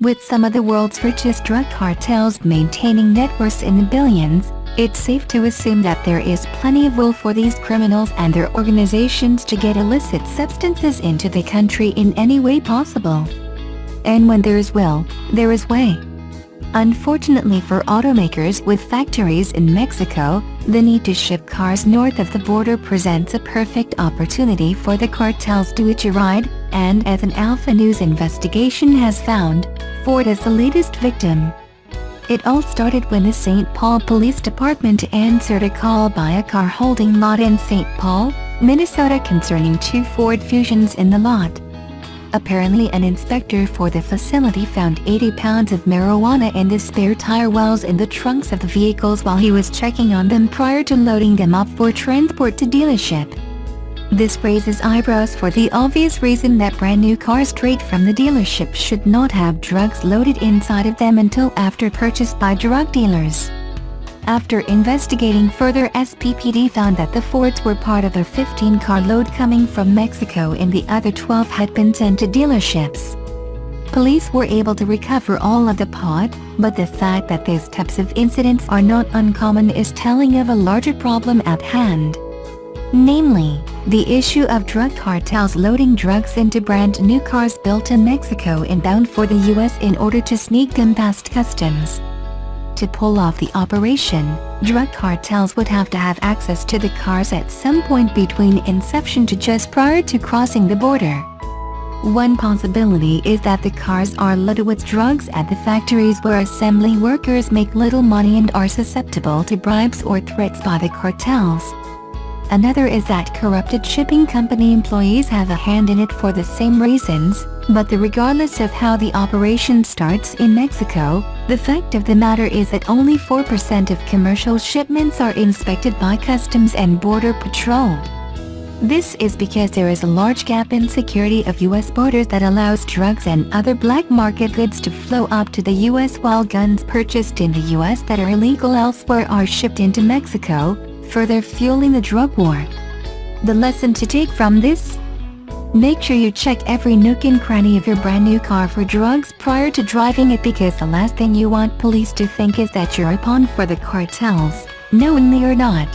With some of the world's richest drug cartels maintaining net worths in the billions, it's safe to assume that there is plenty of will for these criminals and their organizations to get illicit substances into the country in any way possible. And when there is will, there is way. Unfortunately for automakers with factories in Mexico, the need to ship cars north of the border presents a perfect opportunity for the cartels to hitch a ride, and as an Alpha News investigation has found, Ford is the latest victim. It all started when the St. Paul Police Department answered a call by a car holding lot in St. Paul, Minnesota concerning 2 Ford Fusions in the lot. Apparently an inspector for the facility found 80 pounds of marijuana in the spare tire wells in the trunks of the vehicles while he was checking on them prior to loading them up for transport to dealership. This raises eyebrows for the obvious reason that brand new cars straight from the dealership should not have drugs loaded inside of them until after purchase by drug dealers. After investigating further, SPPD found that the Fords were part of a 15-car load coming from Mexico and the other 12 had been sent to dealerships. Police were able to recover all of the pot, but the fact that these types of incidents are not uncommon is telling of a larger problem at hand. Namely, the issue of drug cartels loading drugs into brand new cars built in Mexico and bound for the US in order to sneak them past customs. To pull off the operation, drug cartels would have to have access to the cars at some point between inception to just prior to crossing the border. One possibility is that the cars are loaded with drugs at the factories where assembly workers make little money and are susceptible to bribes or threats by the cartels. Another is that corrupted shipping company employees have a hand in it for the same reasons, but regardless of how the operation starts in Mexico, the fact of the matter is that only 4% of commercial shipments are inspected by Customs and Border Patrol. This is because there is a large gap in security of U.S. borders that allows drugs and other black market goods to flow up to the U.S. while guns purchased in the U.S. that are illegal elsewhere are shipped into Mexico, further fueling the drug war. The lesson to take from this? Make sure you check every nook and cranny of your brand new car for drugs prior to driving it, because the last thing you want police to think is that you're a pawn for the cartels, knowingly or not.